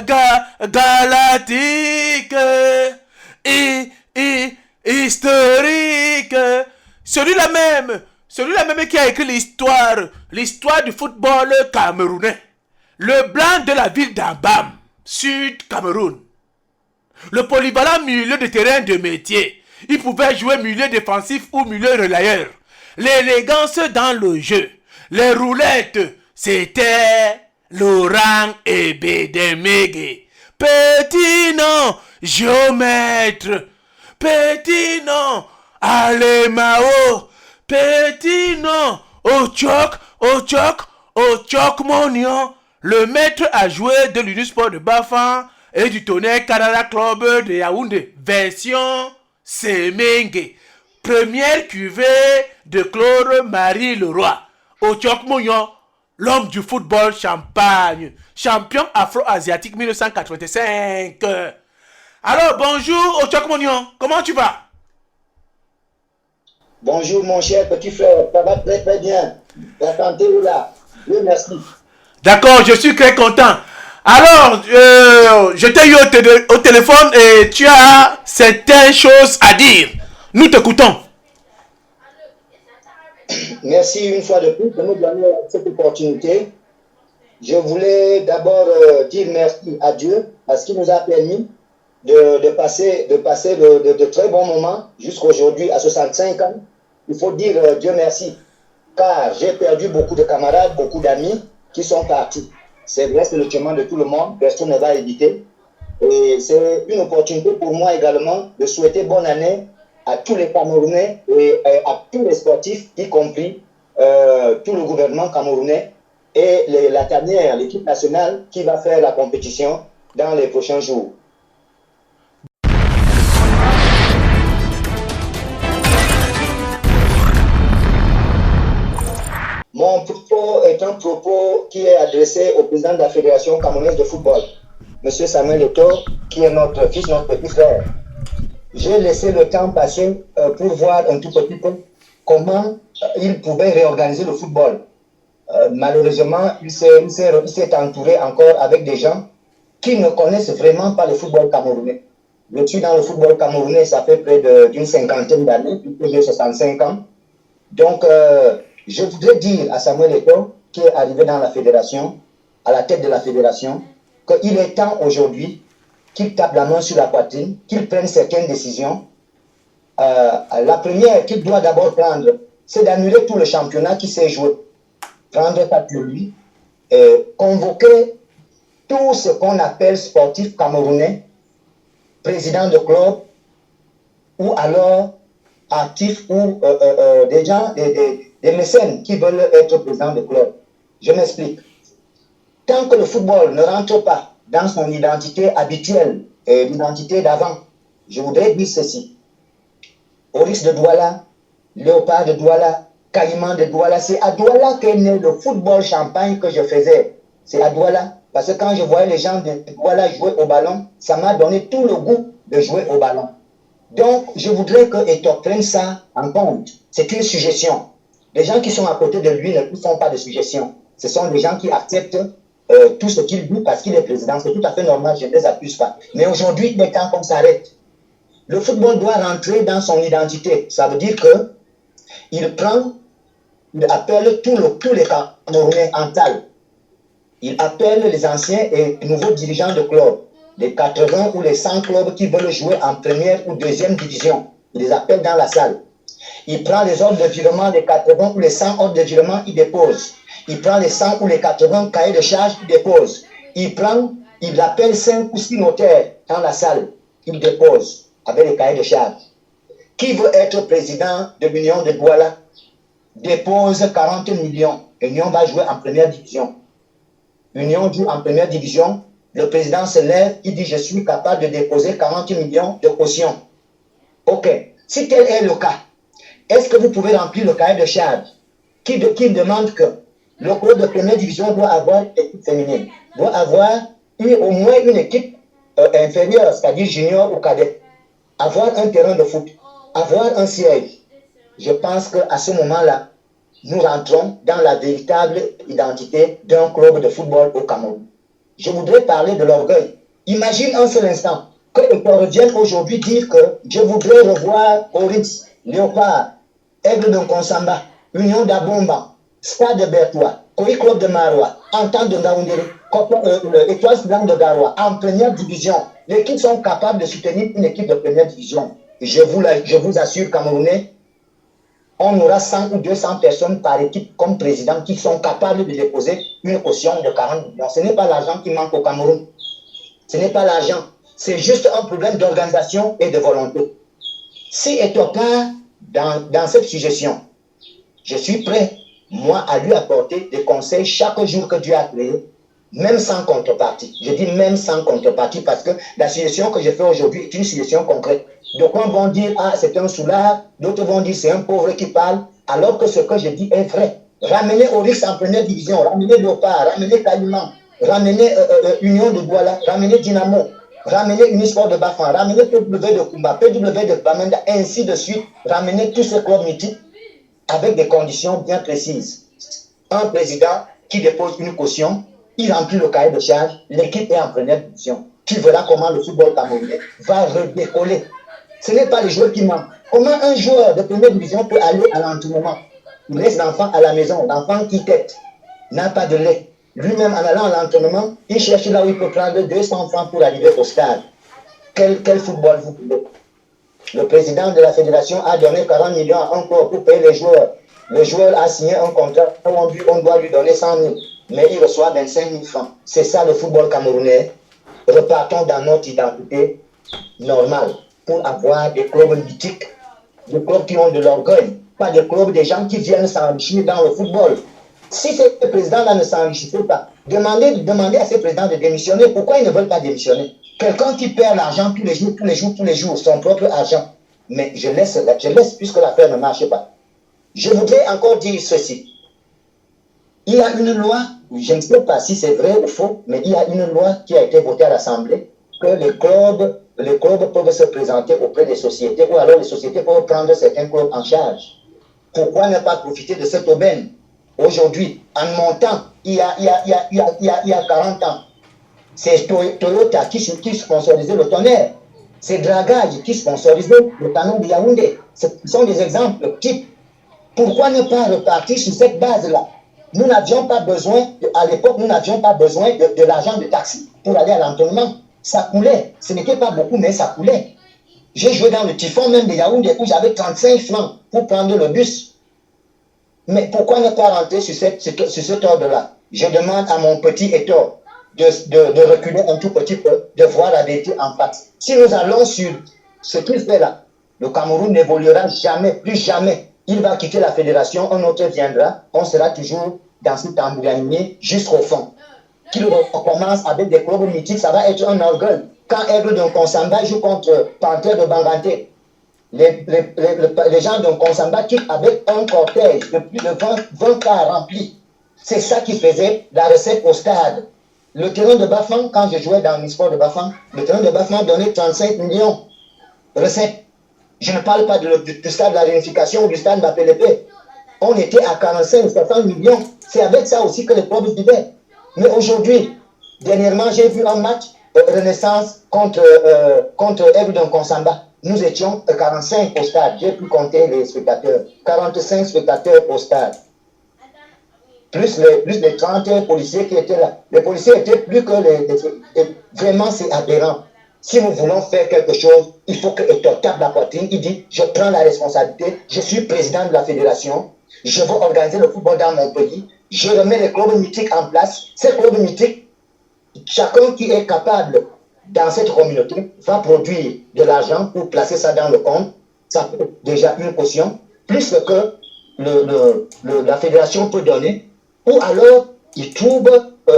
galactique et historique. Celui-là même qui a écrit l'histoire du football camerounais. Le blanc de la ville d'Ambam, Sud Cameroun. Le polyvalent milieu de terrain de métier. Il pouvait jouer milieu défensif ou milieu relayeur. L'élégance dans le jeu. Les roulettes, c'était Laurent Ebedemege. Petit nom, géomètre. Petit nom, Alemao. Petit nom, Ochok Monion. Le maître a joué de l'Unisport de Bafan et du Tonnerre Canada Club de Yaoundé. Version Semenge. Première cuvée de Claude-Marie Leroy. Ochok Monion, l'homme du football champagne. Champion afro-asiatique 1985. Alors, bonjour Ochok Monion, comment tu vas? Bonjour mon cher petit frère, ça va très très bien. La santé est là. Oui, merci. D'accord, je suis très content. Alors, je t'ai eu au téléphone et tu as certaines choses à dire. Nous t'écoutons. Merci une fois de plus de nous donner cette opportunité. Je voulais d'abord dire merci à Dieu parce qu'il nous a permis de passer de très bons moments jusqu'à aujourd'hui à 65 ans. Il faut dire Dieu merci car j'ai perdu beaucoup de camarades, beaucoup d'amis qui sont partis. C'est vrai, c'est le chemin de tout le monde, personne ne va éviter. Et c'est une opportunité pour moi également de souhaiter bonne année à tous les Camerounais et à tous les sportifs, y compris tout le gouvernement camerounais et la tanière, l'équipe nationale qui va faire la compétition dans les prochains jours. Mon propos est un propos qui est adressé au président de la Fédération camerounaise de football, M. Samuel Eto'o, qui est notre fils, notre petit frère. J'ai laissé le temps passer pour voir un tout petit peu comment il pouvait réorganiser le football. Malheureusement, il s'est entouré encore avec des gens qui ne connaissent vraiment pas le football camerounais. Je suis dans le football camerounais, ça fait près d'une cinquantaine d'années, plus de 65 ans. Donc, je voudrais dire à Samuel Eto'o, qui est arrivé dans la fédération, à la tête de la fédération, qu'il est temps aujourd'hui qu'il tape la main sur la poitrine, qu'il prenne certaines décisions. La première qu'il doit d'abord prendre, c'est d'annuler tout le championnat qui s'est joué. Prendre ça pour lui, convoquer tout ce qu'on appelle sportifs camerounais, présidents de club, ou alors actifs, ou des gens, des mécènes qui veulent être présidents de club. Je m'explique. Tant que le football ne rentre pas dans son identité habituelle et l'identité d'avant, je voudrais dire ceci. Oryx de Douala, Léopard de Douala, Caïman de Douala, c'est à Douala qu'est né le football champagne que je faisais. C'est à Douala. Parce que quand je voyais les gens de Douala jouer au ballon, ça m'a donné tout le goût de jouer au ballon. Donc, je voudrais que Eto'o prenne ça en compte. C'est une suggestion. Les gens qui sont à côté de lui ne font pas de suggestions. Ce sont des gens qui acceptent tout ce qu'il dit parce qu'il est président. C'est tout à fait normal, je ne les accuse pas. Mais aujourd'hui, il est temps qu'on s'arrête. Le football doit rentrer dans son identité. Ça veut dire que il appelle tous les Camerounais en taille. Il appelle les anciens et nouveaux dirigeants de clubs, les 80 ou les 100 clubs qui veulent jouer en première ou deuxième division. Il les appelle dans la salle. Il prend les ordres de virement, les 80 ou les 100 ordres de virement, il dépose. Il prend les 100 ou les 80 cahiers de charges, il dépose. Il appelle 5 ou 6 notaires dans la salle, il dépose avec les cahiers de charges. Qui veut être président de l'Union de Douala dépose 40 millions. L'Union va jouer en première division. L'Union joue en première division. Le président se lève, il dit je suis capable de déposer 40 millions de caution. Ok. Si tel est le cas, est-ce que vous pouvez remplir le cahier de charges qui demande que le club de première division doit avoir une équipe féminine, doit avoir au moins une équipe inférieure, c'est-à-dire junior ou cadet, avoir un terrain de foot, avoir un siège. Je pense qu'à ce moment-là, nous rentrons dans la véritable identité d'un club de football au Cameroun. je voudrais parler de l'orgueil. Imagine un seul instant que on revienne aujourd'hui dire que je voudrais revoir Oryx, Léopard, Aigle de Konsamba, Union d'Abomba, Stade de Bertois, Koi Club de Marois, Entente de Ngaoundéré, Étoile Student de Garoua, en première division. Les équipes sont capables de soutenir une équipe de première division. Je vous assure, Camerounais, on aura 100 ou 200 personnes par équipe comme président qui sont capables de déposer une caution de 40 millions. Ce n'est pas l'argent qui manque au Cameroun. Ce n'est pas l'argent. C'est juste un problème d'organisation et de volonté. Si Etouka, dans cette suggestion, je suis prêt, moi, à lui apporter des conseils chaque jour que Dieu a créé, même sans contrepartie. Je dis même sans contrepartie parce que la suggestion que je fais aujourd'hui est une suggestion concrète. Donc, on vont dire, ah, c'est un soulard, d'autres vont dire, c'est un pauvre qui parle, alors que ce que je dis est vrai. Ramener Oryx en première division, ramener Léopard, ramener Caluman, ramener Union de Douala, ramener Dynamo, ramener Unisport de Bafan, ramener PW de Kumba, PW de Bamenda, ainsi de suite, ramener tous ces clubs mythiques avec des conditions bien précises. Un président qui dépose une caution, il remplit le cahier de charge, l'équipe est en première division. Tu verras comment le football camerounais va redécoller. Ce n'est pas les joueurs qui manquent. Comment un joueur de première division peut aller à l'entraînement? Il laisse l'enfant à la maison, l'enfant qui tète, n'a pas de lait. Lui-même, en allant à l'entraînement, il cherche là où il peut prendre 200 francs pour arriver au stade. Quel football vous voulez? Le président de la fédération a donné 40 millions à un club pour payer les joueurs. Le joueur a signé un contrat, on doit lui donner 100 000, mais il reçoit 25 000 francs. C'est ça le football camerounais. Repartons dans notre identité normale pour avoir des clubs mythiques, des clubs qui ont de l'orgueil, pas des clubs des gens qui viennent s'enrichir dans le football. Si ces présidents-là ne s'enrichissaient pas, demandez à ces présidents de démissionner. Pourquoi ils ne veulent pas démissionner? Quelqu'un qui perd l'argent tous les jours, son propre argent. Mais je laisse puisque l'affaire ne marche pas. Je voudrais encore dire ceci. Il y a une loi, je ne sais pas si c'est vrai ou faux, mais il y a une loi qui a été votée à l'Assemblée que les clubs peuvent se présenter auprès des sociétés ou alors les sociétés peuvent prendre certains clubs en charge. Pourquoi ne pas profiter de cette aubaine? Aujourd'hui, en montant, il y a 40 ans, c'est Toyota qui sponsorisait le Tonnerre. C'est Dragage qui sponsorisait le Canon de Yaoundé. Ce sont des exemples types. Pourquoi ne pas repartir sur cette base-là? Nous n'avions pas besoin, à l'époque, nous n'avions pas besoin de l'argent de taxi pour aller à l'entraînement. Ça coulait. Ce n'était pas beaucoup, mais ça coulait. J'ai joué dans le typhon même de Yaoundé où j'avais 35 francs pour prendre le bus. Mais pourquoi ne pas rentrer sur cet ordre-là? Je demande à mon petit Hétor de reculer un tout petit peu, de voir la vérité en face. Si nous allons sur ce qu'il fait là, le Cameroun n'évoluera jamais, plus jamais. Il va quitter la fédération, un autre viendra, on sera toujours dans ce tambourinier jusqu'au fond. Qu'il recommence avec des clubs mythiques, ça va être un orgueil. Quand Aigle de Konsamba joue contre Panthère de Banganté, les gens de Konsamba quittent avec un cortège de plus de 20 cars remplis. C'est ça qui faisait la recette au stade. Le terrain de Bafan, quand je jouais dans l'Unisport de Bafan, le terrain de Bafan donnait 35 millions de recettes. Je ne parle pas du stade de la réunification ou du stade d'Apelépé. On était à 45, 60 millions. C'est avec ça aussi que les clubs vivaient. Mais aujourd'hui, dernièrement, j'ai vu un match Renaissance contre Aigle de Konsamba. Nous étions 45 au stade. J'ai pu compter les spectateurs. 45 spectateurs au stade. Plus les 30 policiers qui étaient là. Les policiers étaient plus que vraiment, c'est aberrant. Si nous voulons faire quelque chose, il faut que Héctor tape la poitrine. Il dit, je prends la responsabilité. Je suis président de la fédération. Je veux organiser le football dans mon pays. Je remets les clubs mythiques en place. Ces clubs mythiques, chacun qui est capable dans cette communauté va produire de l'argent pour placer ça dans le compte. Ça peut déjà une caution, plus que la fédération peut donner. Ou alors, il trouve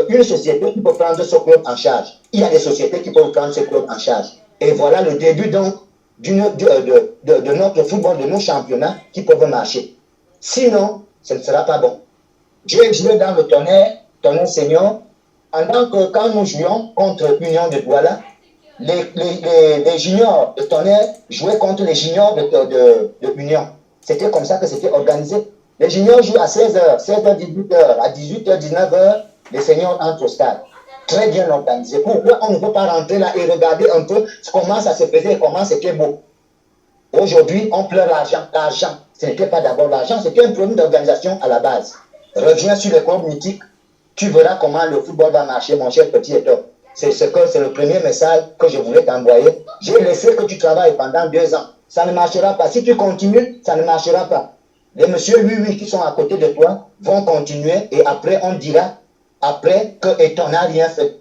une société qui peut prendre ce club en charge. Il y a des sociétés qui peuvent prendre ce club en charge. Et voilà le début donc de notre football, de nos championnats qui peuvent marcher. Sinon, ce ne sera pas bon. J'ai joué dans le Tonnerre senior, pendant que quand nous jouions contre Union de Douala, les juniors de Tonnerre jouaient contre les juniors de Union. C'était comme ça que c'était organisé. Les juniors jouent à 16h, 16h, 18h, à 18h, 19h, les seniors entrent au stade. très bien organisé. Pourquoi on ne peut pas rentrer là et regarder un peu comment ça se faisait et comment c'était beau? Aujourd'hui, on pleure l'argent. L'argent, ce n'était pas d'abord l'argent, c'était un problème d'organisation à la base. Reviens sur les corps mythiques, tu verras comment le football va marcher, mon cher petit Eto. C'est le premier message que je voulais t'envoyer. J'ai laissé que tu travailles pendant 2 ans. Ça ne marchera pas. Si tu continues, ça ne marchera pas. Les messieurs oui qui sont à côté de toi vont continuer et après on dira après que Eto n'a rien fait.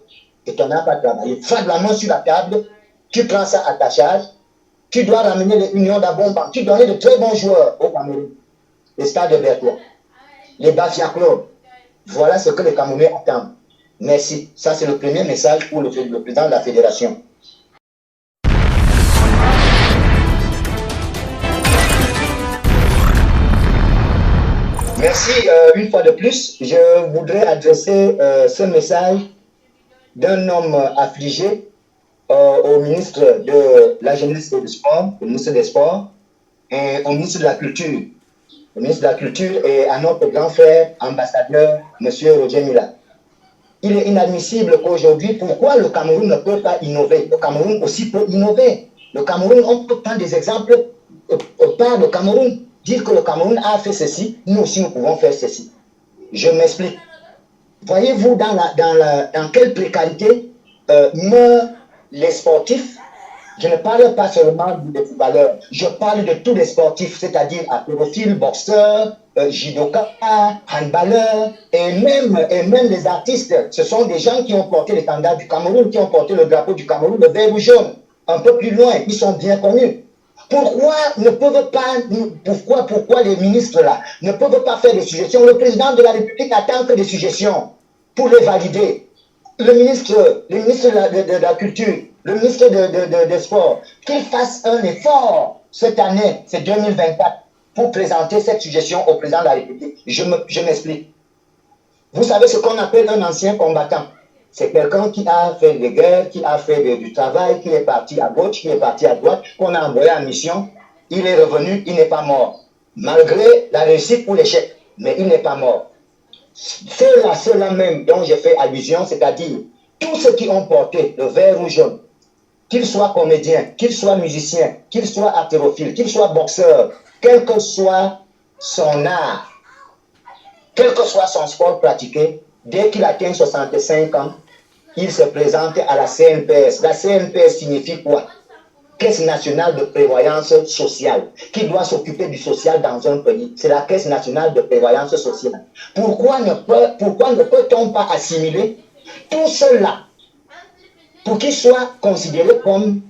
Eto n'a pas travaillé. Frappe la main sur la table, tu prends ça à ta charge. Tu dois ramener les unions d'Abomba. Tu donnais de très bons joueurs au Cameroun. Les Stades de Bertois, les Bafia Club. Voilà ce que les Camerounais attendent. Merci. Ça, c'est le premier message pour le président de la fédération. Merci une fois de plus. Je voudrais adresser ce message d'un homme affligé au ministre de la Jeunesse et du Sport, au ministre des Sports, et au ministre de la Culture. Le ministre de la Culture et à notre grand frère, ambassadeur, M. Roger Mila. Il est inadmissible qu'aujourd'hui, pourquoi le Cameroun ne peut pas innover? Le Cameroun aussi peut innover. Le Cameroun, on peut prendre des exemples par le Cameroun. Dire que le Cameroun a fait ceci, nous aussi nous pouvons faire ceci. Je m'explique. Voyez-vous dans quelle précarité meurent les sportifs? Je ne parle pas seulement des footballeurs, je parle de tous les sportifs, c'est-à-dire haltérophiles, boxeurs, judokas, handballeurs, et même les artistes. Ce sont des gens qui ont porté l'étendard du Cameroun, qui ont porté le drapeau du Cameroun, le vert ou jaune. Un peu plus loin, ils sont bien connus. Pourquoi les ministres là ne peuvent pas faire des suggestions? Le président de la République n'attend que des suggestions pour les valider. Le ministre de la Culture, le ministre des Sports, qu'il fasse un effort cette année, c'est 2024, pour présenter cette suggestion au président de la République. Je m'explique. Vous savez ce qu'on appelle un ancien combattant. C'est quelqu'un qui a fait des guerres, qui a fait du travail, qui est parti à gauche, qui est parti à droite, qu'on a envoyé en mission. Il est revenu, il n'est pas mort. Malgré la réussite ou l'échec, mais il n'est pas mort. Ceux-là même dont j'ai fait allusion, c'est-à-dire tous ceux qui ont porté le vert ou jaune, qu'ils soient comédiens, qu'ils soient musiciens, qu'ils soient haltérophiles, qu'ils soient boxeurs, quel que soit son art, quel que soit son sport pratiqué, dès qu'il atteint 65 ans, il se présente à la CNPS. La CNPS signifie quoi? Caisse nationale de prévoyance sociale, qui doit s'occuper du social dans un pays. C'est la Caisse nationale de prévoyance sociale. Pourquoi ne peut-on pas assimiler tout cela pour qu'ils soient considérés comme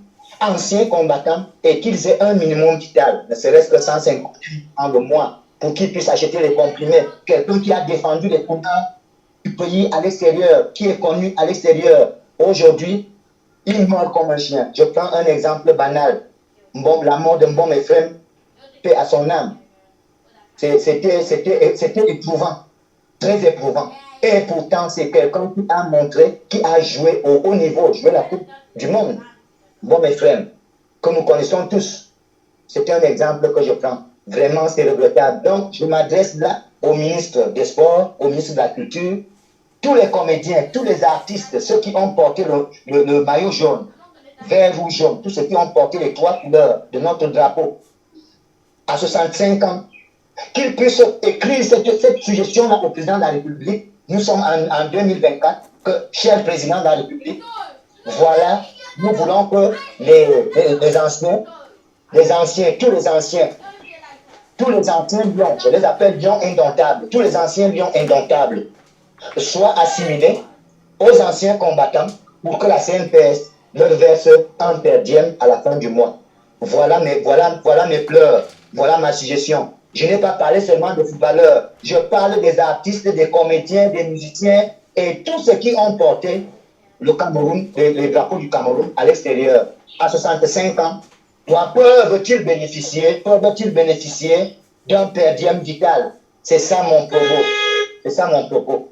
anciens combattants et qu'ils aient un minimum vital, ne serait-ce que 150 ans le mois, pour qu'ils puissent acheter les comprimés? Quelqu'un qui a défendu les combats du pays à l'extérieur, qui est connu à l'extérieur, aujourd'hui, il meurt comme un chien. Je prends un exemple banal. La mort de Mbom Ephraim, paix à son âme. C'était éprouvant, très éprouvant. Et pourtant, c'est quelqu'un qui a montré, qui a joué au haut niveau, joué la Coupe du Monde. Mbom Ephraim, que nous connaissons tous. C'est un exemple que je prends. Vraiment, c'est regrettable. Donc, je m'adresse là au ministre des Sports, au ministre de la Culture, tous les comédiens, tous les artistes, ceux qui ont porté le maillot jaune, vert ou jaune, tous ceux qui ont porté les 3 couleurs de notre drapeau, à 65 ans, qu'ils puissent écrire cette suggestion-là au président de la République. Nous sommes en 2024, que, cher président de la République, voilà, nous voulons que les anciens, tous les anciens lions, je les appelle lions indomptables, tous les anciens lions indomptables, soient assimilés aux anciens combattants pour que la CNPS leur verse un per-diem à la fin du mois. Voilà mes pleurs, voilà ma suggestion. Je n'ai pas parlé seulement de footballeurs, je parle des artistes, des comédiens, des musiciens et tous ceux qui ont porté le Cameroun, les drapeaux du Cameroun à l'extérieur. À 65 ans, peuvent-ils bénéficier d'un per-diem vital? C'est ça mon propos. C'est ça mon propos.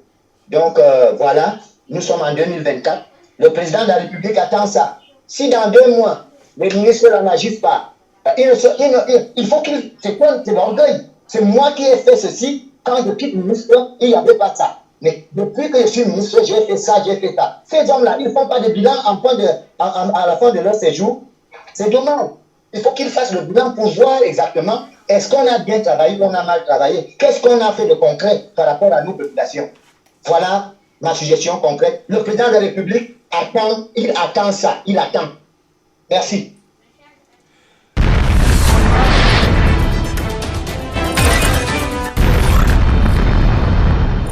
Donc voilà, nous sommes en 2024. Le président de la République attend ça. Si dans 2 mois, les ministres n'agissent pas, il faut qu'il... C'est quoi? C'est l'orgueil. C'est moi qui ai fait ceci. Quand je quitte le ministre, il n'y avait pas ça. Mais depuis que je suis ministre, j'ai fait ça, j'ai fait ça. Ces hommes-là, ils ne font pas de bilan à la fin de leur séjour. C'est dommage. Il faut qu'ils fassent le bilan pour voir exactement est-ce qu'on a bien travaillé ou on a mal travaillé. Qu'est-ce qu'on a fait de concret par rapport à nos populations. Voilà ma suggestion concrète. Le président de la République attend, il attend ça, il attend. Merci.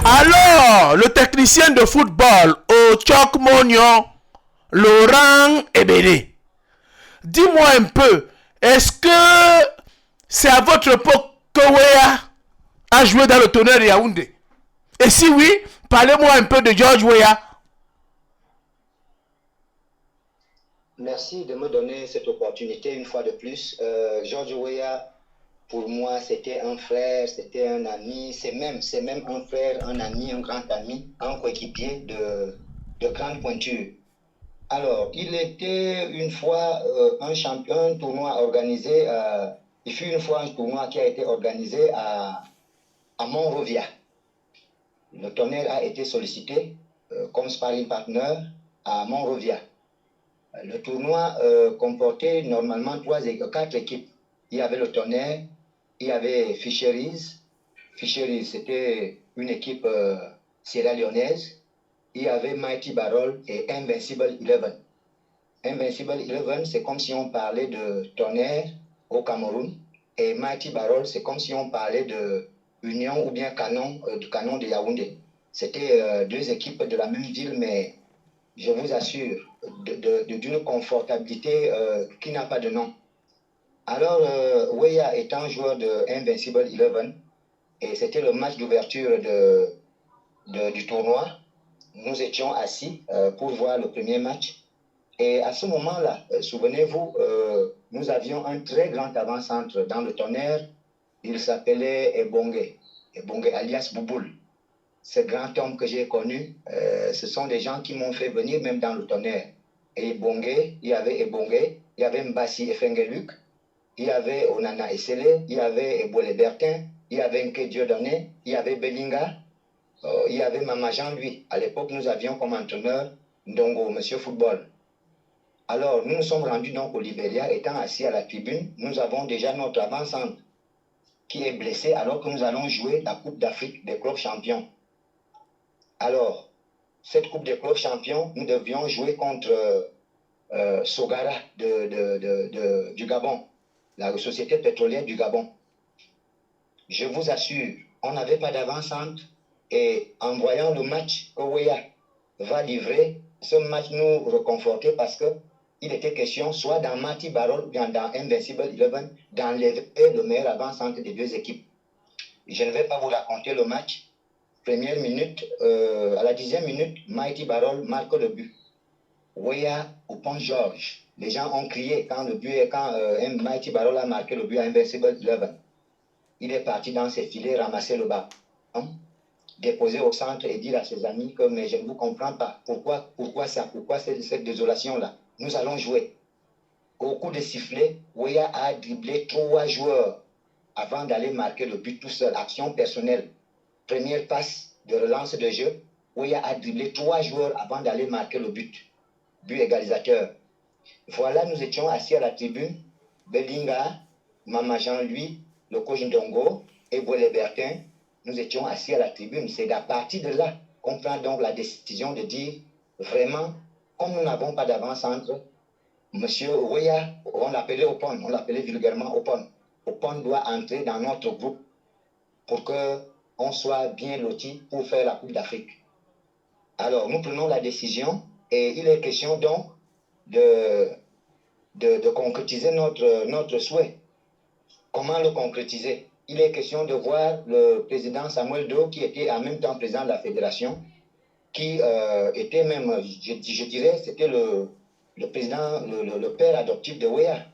Alors, le technicien de football au Tchok Mognon, Laurent Ebélé, dis-moi un peu, est-ce que c'est à votre époque que Weah a joué dans le Tonnerre de Yaoundé? Et si oui, parlez-moi un peu de George Weah. Merci de me donner cette opportunité une fois de plus. George Weah, pour moi, c'était un frère, c'était un ami, c'est même un frère, un ami, un grand ami, un coéquipier de grande pointure. Alors, il était une fois un champion, un tournoi organisé, il fut une fois un tournoi qui a été organisé à Monrovia. Le Tonnerre a été sollicité comme sparring partner à Monrovia. Le tournoi comportait normalement 4 équipes. Il y avait le Tonnerre, il y avait Fisheries. Fisheries, c'était une équipe sierra-léonaise. Il y avait Mighty Barrel et Invincible 11. Invincible 11, c'est comme si on parlait de Tonnerre au Cameroun. Et Mighty Barrel, c'est comme si on parlait de Union ou bien Canon, du Canon de Yaoundé. C'était 2 équipes de la même ville, mais je vous assure, d'une confortabilité qui n'a pas de nom. Alors, Weah étant joueur de Invincible 11, et c'était le match d'ouverture du tournoi, nous étions assis pour voir le premier match. Et à ce moment-là, souvenez-vous, nous avions un très grand avant-centre dans le Tonnerre. Il s'appelait Ebongue alias Bouboul. Ce grand homme que j'ai connu, ce sont des gens qui m'ont fait venir même dans le Tonnerre. Et il y avait Ebongue, il y avait Mbassi Efengeluk, il y avait Onana Essele, il y avait Ebouele Bertin, il y avait Nke Dieudonné, il y avait Belinga, il y avait Mama Jean, lui. À l'époque, nous avions comme entraîneur Ndongo, Monsieur Football. Alors, nous nous sommes rendus donc au Libéria, étant assis à la tribune, nous avons déjà notre avant-centre qui est blessé alors que nous allons jouer la Coupe d'Afrique des clubs champions. Alors, cette Coupe des clubs champions, nous devions jouer contre Sogara du Gabon, la société pétrolière du Gabon. Je vous assure, on n'avait pas d'avant-centre et en voyant le match que Weah va livrer, ce match nous reconfortait parce que il était question, soit dans Mighty Barrel ou dans Invincible 11, d'enlever le meilleur avant-centre des 2 équipes. Je ne vais pas vous raconter le match. Première minute, à la 10e minute, Mighty Barrel marque le but. Weah au Pont George. Les gens ont crié quand Mighty Barrel a marqué le but à Invincible 11. Il est parti dans ses filets, ramasser le ballon, déposer au centre et dire à ses amis que mais je ne vous comprends pas. Pourquoi cette désolation-là? Nous allons jouer. Au coup de sifflet, Weah a dribblé 3 joueurs avant d'aller marquer le but tout seul. Action personnelle. Première passe de relance de jeu. Weah a dribblé 3 joueurs avant d'aller marquer le but. But égalisateur. Voilà, nous étions assis à la tribune. Belinga, Mama Jean-Louis, le coach Ndongo et Boile Bertin, nous étions assis à la tribune. C'est à partir de là qu'on prend donc la décision de dire vraiment, comme nous n'avons pas d'avant-centre, Monsieur Weah, on l'appelait Opon, on l'appelait vulgairement Opon. Opon doit entrer dans notre groupe pour qu'on soit bien loti pour faire la Coupe d'Afrique. Alors, nous prenons la décision et il est question donc de concrétiser notre souhait. Comment le concrétiser? Il est question de voir le président Samuel Doe, qui était en même temps président de la fédération, qui était même, je dirais, c'était le président, le père adoptif de Weah.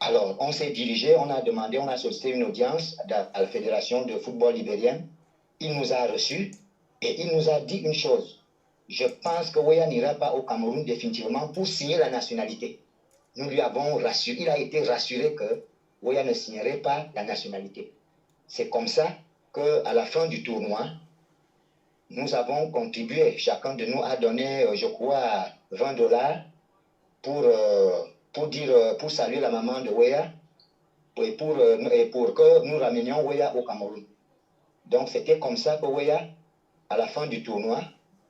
Alors, on s'est dirigé, on a demandé, on a sollicité une audience à la fédération de football libérienne. Il nous a reçus et il nous a dit une chose. Je pense que Weah n'ira pas au Cameroun définitivement pour signer la nationalité. Nous lui avons rassuré, il a été rassuré que Weah ne signerait pas la nationalité. C'est comme ça qu'à la fin du tournoi, nous avons contribué, chacun de nous a donné, je crois, $20 pour saluer la maman de Weah et pour que nous ramenions Weah au Cameroun. Donc c'était comme ça que Weah, à la fin du tournoi,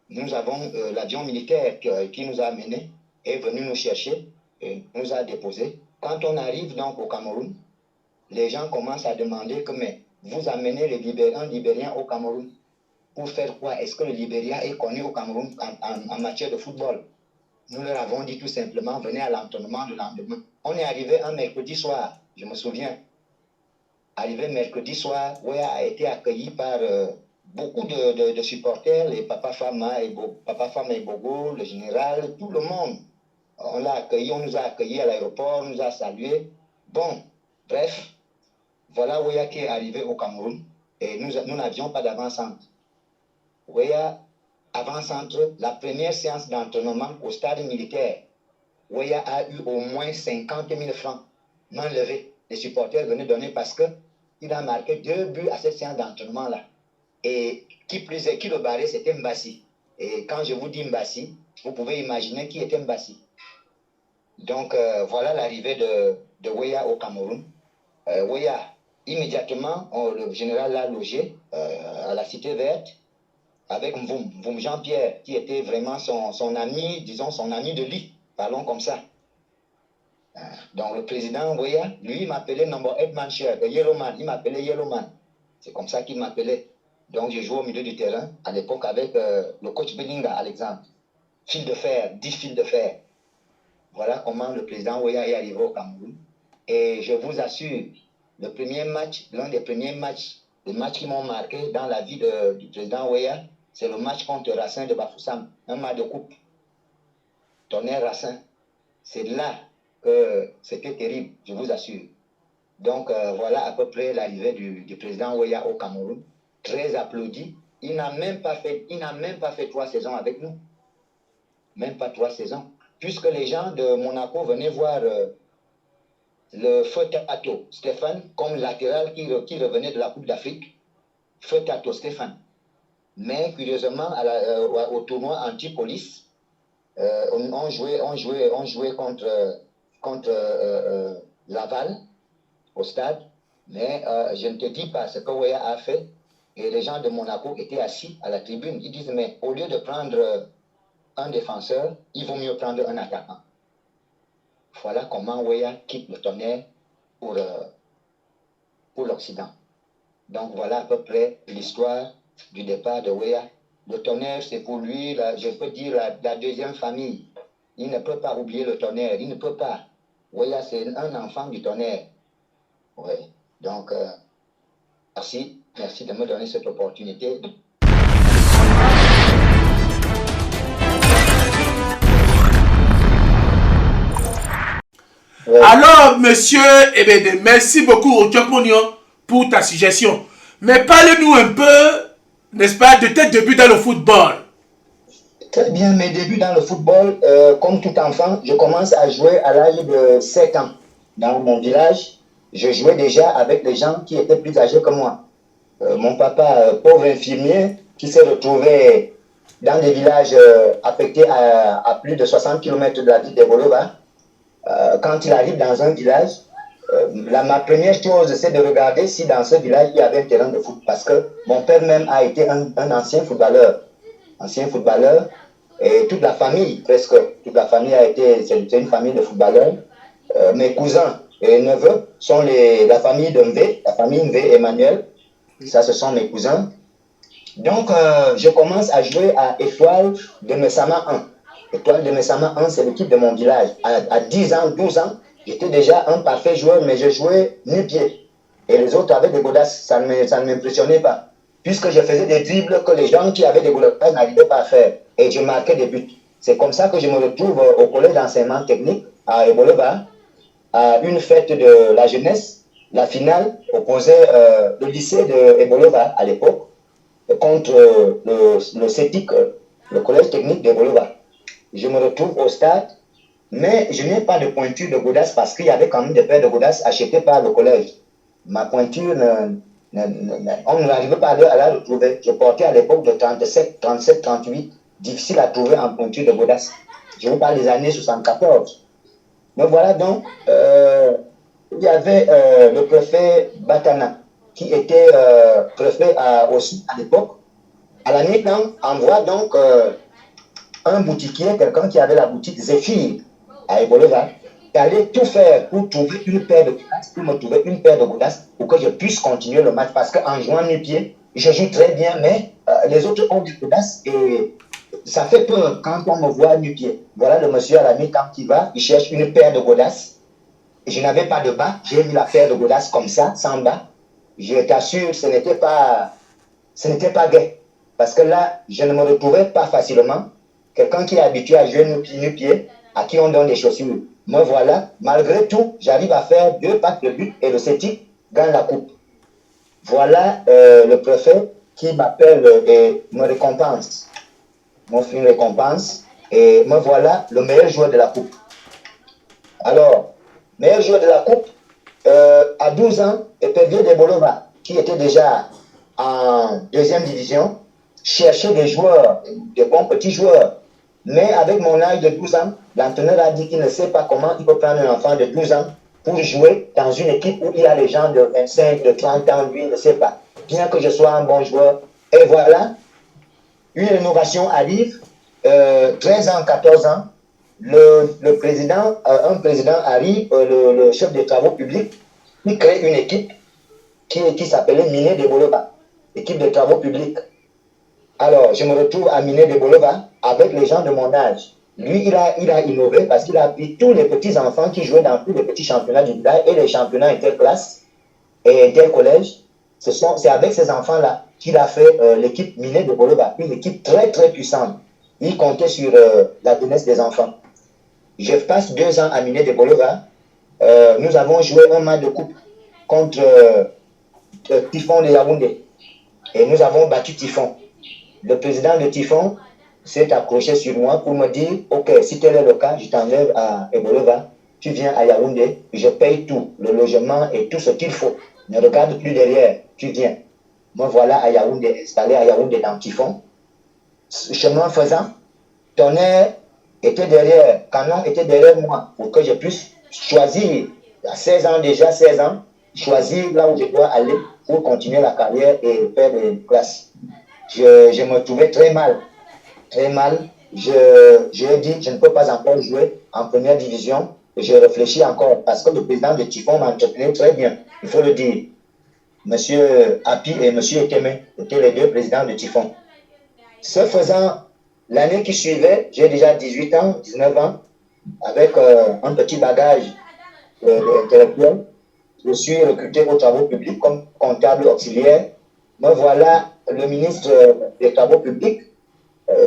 nous avons l'avion militaire qui nous a amenés, est venu nous chercher et nous a déposés. Quand on arrive donc au Cameroun, les gens commencent à demander que mais vous amenez un Libérien au Cameroun. Pour faire quoi? Est-ce que le Libéria est connu au Cameroun en matière de football? Nous leur avons dit tout simplement, venez à l'entraînement le lendemain. On est arrivé un mercredi soir, je me souviens. Arrivé mercredi soir, Weah a été accueilli par beaucoup de supporters, les Papa Fama et Bogo, le général, tout le monde. On l'a accueilli, on nous a accueillis à l'aéroport, on nous a salués. Bon, bref, voilà Weah qui est arrivé au Cameroun et nous n'avions pas d'avant-centre. Weah, avant-centre, la première séance d'entraînement au stade militaire, Weah a eu au moins 50 000 francs non levés. Les supporters venaient donner parce qu'il a marqué 2 buts à cette séance d'entraînement-là. Et qui plus est, qui le barrait, c'était Mbassi. Et quand je vous dis Mbassi, vous pouvez imaginer qui était Mbassi. Donc voilà l'arrivée de Weah au Cameroun. Weah, immédiatement, le général l'a logé à la Cité Verte avec Mvoum Jean-Pierre, qui était vraiment son ami, disons son ami de lit, parlons comme ça. Donc le président Weah, lui, il m'appelait Number 8 Man Share, le Yellowman, il m'appelait Yellowman. C'est comme ça qu'il m'appelait. Donc je jouais au milieu du terrain, à l'époque avec le coach Belinga, à l'exemple. Fil de fer, 10 fils de fer. Voilà comment le président Weah est arrivé au Cameroun. Et je vous assure, l'un des premiers matchs, les matchs qui m'ont marqué dans la vie du président Weah, c'est le match contre Racing de Bafoussam, un match de coupe. Tonnerre Racing. C'est là que c'était terrible, je vous assure. Donc voilà à peu près l'arrivée du président Weah au Cameroun. Très applaudi. Il n'a même pas fait 3 saisons avec nous. Même pas 3 saisons. Puisque les gens de Monaco venaient voir le Feu Tato Stéphane comme latéral qui revenait de la Coupe d'Afrique. Feu Tato Stéphane. Mais curieusement, au tournoi anti-police, on jouait contre Laval au stade. Mais je ne te dis pas ce que Weah a fait. Et les gens de Monaco étaient assis à la tribune. Ils disent, mais au lieu de prendre un défenseur, il vaut mieux prendre un attaquant. Voilà comment Weah quitte le Tonnerre pour l'Occident. Donc voilà à peu près l'histoire du départ de Weah. Le Tonnerre, c'est pour lui, je peux dire, la deuxième famille. Il ne peut pas oublier le Tonnerre, il ne peut pas. Weah, c'est un enfant du Tonnerre. Oui. Donc, merci de me donner cette opportunité. Alors, monsieur Ebede, merci beaucoup au Tchoponion pour ta suggestion. Mais parle-nous un peu, n'est-ce pas, de tes débuts dans le football. Très bien, mes débuts dans le football, comme tout enfant, je commence à jouer à l'âge de 7 ans. Dans mon village, je jouais déjà avec des gens qui étaient plus âgés que moi. Mon papa, pauvre infirmier, qui s'est retrouvé dans des villages affectés à plus de 60 km de la ville de Bolova, quand il arrive dans un village, ma première chose, c'est de regarder si dans ce village, il y avait un terrain de foot. Parce que mon père même a été un ancien footballeur. Et toute la famille, presque, toute la famille c'est une famille de footballeurs. Mes cousins et neveux sont la famille de Mvé, la famille Mvé Emmanuel. Ça, ce sont mes cousins. Donc, je commence à jouer à Étoile de Messama 1. Étoile de Messama 1, c'est l'équipe de mon village. À 10 ans, 12 ans, j'étais déjà un parfait joueur, mais je jouais nu-pied. Et les autres avaient des godasses, ça ne m'impressionnait pas. Puisque je faisais des dribbles que les gens qui avaient des godasses n'arrivaient pas à faire. Et je marquais des buts. C'est comme ça que je me retrouve au collège d'enseignement technique à Ebolova, à une fête de la jeunesse. La finale opposait le lycée de Ebolova à l'époque contre le CETIC, le collège technique d'Ebolova. Je me retrouve au stade, mais je n'ai pas de pointure de godasse parce qu'il y avait quand même des paires de godasses achetées par le collège. Ma pointure On n'arrivait pas à la retrouver. Je portais à l'époque de 37, 37, 38, difficile à trouver en pointure de Godas. Je vous parle des années 74. Mais voilà donc, il y avait le préfet Batana, qui était préfet aussi à l'époque. À la mi-temps, envoie donc un boutiquier, quelqu'un qui avait la boutique Zéphyr à Ebolova, d'aller tout faire pour trouver une paire de godasses, pour me trouver une paire de godasses pour que je puisse continuer le match. Parce qu'en jouant mes pieds, je joue très bien, mais les autres ont du godasses et ça fait peur quand on me voit nu pied. Voilà le monsieur à la mi-temps qui va, il cherche une paire de godasses. Je n'avais pas de bas, j'ai mis la paire de godasses comme ça, sans bas. Je t'assure, ce n'était pas gai. Parce que là, je ne me retrouvais pas facilement. Quelqu'un qui est habitué à jouer nu-pied, à qui on donne des chaussures. Me voilà, malgré tout, j'arrive à faire 2 passes de but et le Celtic gagne la coupe. Voilà le préfet qui m'appelle et me récompense. M'offre une récompense et me voilà le meilleur joueur de la coupe. Alors, meilleur joueur de la coupe, à 12 ans, Epervier de Bolova, qui était déjà en deuxième division, cherchait des joueurs, des bons petits joueurs. Mais avec mon âge de 12 ans, l'entraîneur a dit qu'il ne sait pas comment il peut prendre un enfant de 12 ans pour jouer dans une équipe où il y a les gens de 25, de 30 ans, lui, il ne sait pas. Bien que je sois un bon joueur. Et voilà, une rénovation arrive, 13 ans, 14 ans, un président arrive, le chef des travaux publics, il crée une équipe qui s'appelait Miné de Bolova, équipe de travaux publics. Alors, je me retrouve à Miné de Bolova avec les gens de mon âge. Lui, il a innové parce qu'il a pris tous les petits-enfants qui jouaient dans tous les petits championnats du village et les championnats interclasses et intercollèges. C'est avec ces enfants-là qu'il a fait l'équipe Miné de Bolova, une équipe très, très puissante. Il comptait sur la jeunesse des enfants. Je passe 2 ans à Miné de Bolova. Nous avons joué un match de coupe contre Typhon de Yaoundé. Et nous avons battu Typhon. Le président de Typhon s'est accroché sur moi pour me dire, ok, si tel est le cas, je t'enlève à Ebolova, tu viens à Yaoundé, je paye tout, le logement et tout ce qu'il faut. Ne regarde plus derrière, tu viens. Me voilà à Yaoundé, installé à Yaoundé dans Typhon. Chemin faisant, Tonnerre était derrière, Canon était derrière moi pour que je puisse choisir, à 16 ans déjà, 16 ans, choisir là où je dois aller pour continuer la carrière et faire des classes. Je me trouvais très mal. Très mal. J'ai dit, je ne peux pas encore jouer en première division. Et je réfléchis encore parce que le président de Typhon m'entretenait très bien. Il faut le dire. Monsieur Api et Monsieur Ekeme étaient les 2 présidents de Typhon. Ce faisant, l'année qui suivait, j'ai déjà 18 ans, 19 ans, avec un petit bagage intellectuel. Je suis recruté aux travaux publics comme comptable auxiliaire. Me voilà le ministre des Travaux publics,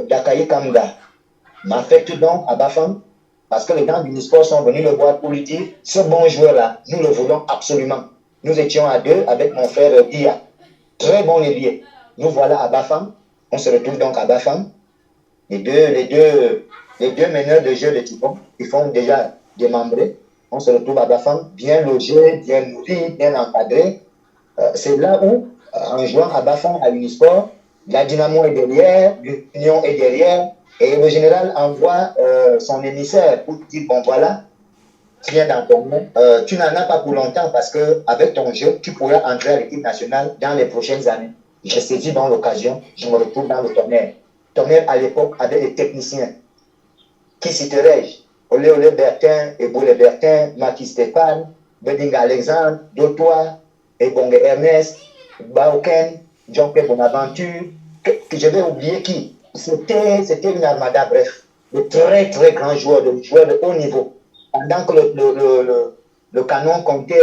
Dakaye Kamga, m'affecte donc à Bafam parce que les gens du sport sont venus le voir pour lui dire ce bon joueur-là, nous le voulons absolument. Nous étions à 2 avec mon frère Dia, très bon ailier. Nous voilà à Bafam, on se retrouve donc à Bafam. Les deux meneurs de jeu de Typhon, ils font déjà démembrés. On se retrouve à Bafam, bien logé, bien nourri, bien encadré. C'est là où, en jouant à Bafam, à Unisport, la Dynamo est derrière, l'Union est derrière, et le général envoie son émissaire pour dire, bon voilà, tu viens dans ton nom, tu n'en as pas pour longtemps parce qu'avec ton jeu, tu pourras entrer à l'équipe nationale dans les prochaines années. Je saisis dans l'occasion, je me retrouve dans le Tonnerre. Tonnerre, à l'époque, avait des techniciens. Qui citerai-je? Olé Olé Bertin, Eboulé Bertin, Maki Stéphane, Bedinga Alexandre, Dotois, Ebonge Ernest, Baoken, Jonke Bonaventure. Je vais oublier qui? C'était une armada, bref, de très très grands joueurs, de joueurs de haut niveau. Pendant que le canon comptait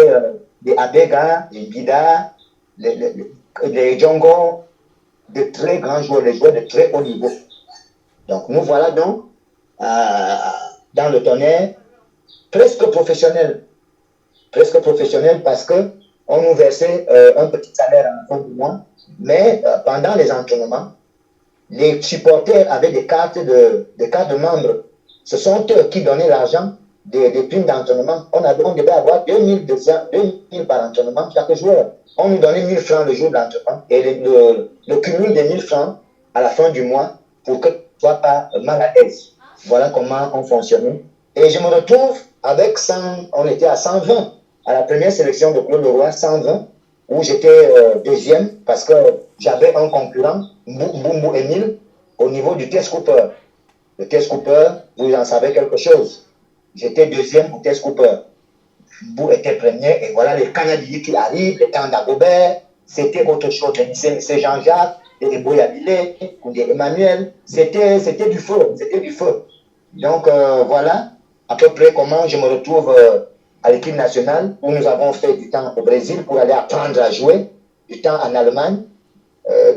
des Abega, des Bida, des Djongo, de très grands joueurs, des joueurs de très haut niveau. Donc nous voilà donc dans le Tonnerre, presque professionnel parce que on nous versait un petit salaire à la fin du mois, mais pendant les entraînements, les supporters avaient des cartes de membres. Ce sont eux qui donnaient l'argent des primes d'entraînement. On devait avoir 2000 par entraînement chaque joueur. On nous donnait 1000 francs le jour de l'entraînement et le cumul des 1000 francs à la fin du mois pour que tu ne sois pas mal à l'aise. Voilà comment on fonctionnait. Et je me retrouve avec 100, on était à 120 à la première sélection de Claude Leroy, 120, où j'étais deuxième parce que j'avais un concurrent, Mbumbu Emile, au niveau du test Cooper. Le test Cooper, vous en savez quelque chose. J'étais deuxième au test Cooper. Mbou était premier, et voilà les Canadiens qui arrivent, les temps d'Agobert, c'était autre chose. C'est Jean-Jacques, les Boyabile, les Emmanuel, c'était du feu, c'était du feu. Donc voilà à peu près comment je me retrouve à l'équipe nationale, où nous avons fait du temps au Brésil pour aller apprendre à jouer, du temps en Allemagne,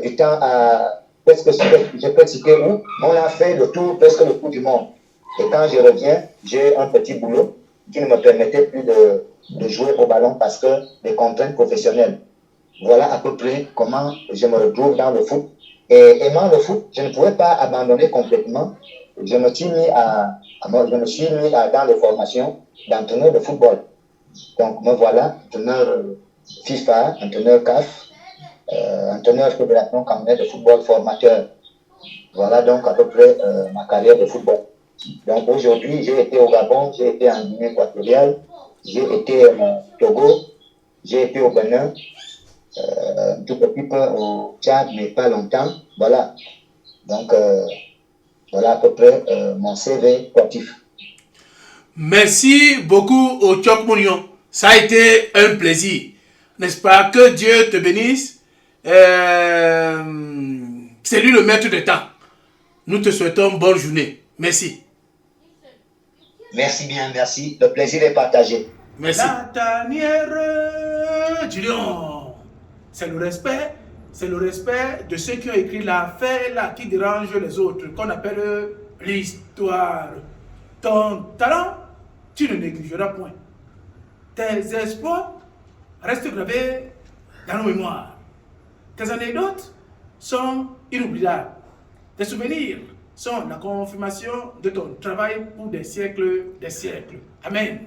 du temps à presque, je peux citer où, on a fait le tour, presque le tour du monde. Et quand je reviens, j'ai un petit boulot qui ne me permettait plus de jouer au ballon parce que des contraintes professionnelles. Voilà à peu près comment je me retrouve dans le foot. Et aimant le foot, je ne pouvais pas abandonner complètement. Je me suis mis dans les formations d'entraîneur de football. Donc me voilà, entraîneur FIFA, entraîneur CAF, entraîneur Fédération camerounaise de football formateur. Voilà donc à peu près ma carrière de football. Donc aujourd'hui, j'ai été au Gabon, j'ai été en Guinée équatoriale, j'ai été au Togo, j'ai été au Bénin, tout petit peu au Tchad, mais pas longtemps. Voilà. Donc voilà à peu près mon CV sportif. Merci beaucoup au Tchok Mounion. Ça a été un plaisir. N'est-ce pas? Que Dieu te bénisse. C'est lui le maître de temps. Nous te souhaitons bonne journée. Merci. Merci bien, merci. Le plaisir est partagé. Merci. La tanière du lion. C'est le respect de ceux qui ont écrit l'affaire là qui dérange les autres, qu'on appelle l'histoire. Ton talent, tu ne négligeras point. Tes exploits restent gravés dans nos mémoires. Tes anecdotes sont inoubliables. Tes souvenirs sont la confirmation de ton travail pour des siècles des siècles. Amen.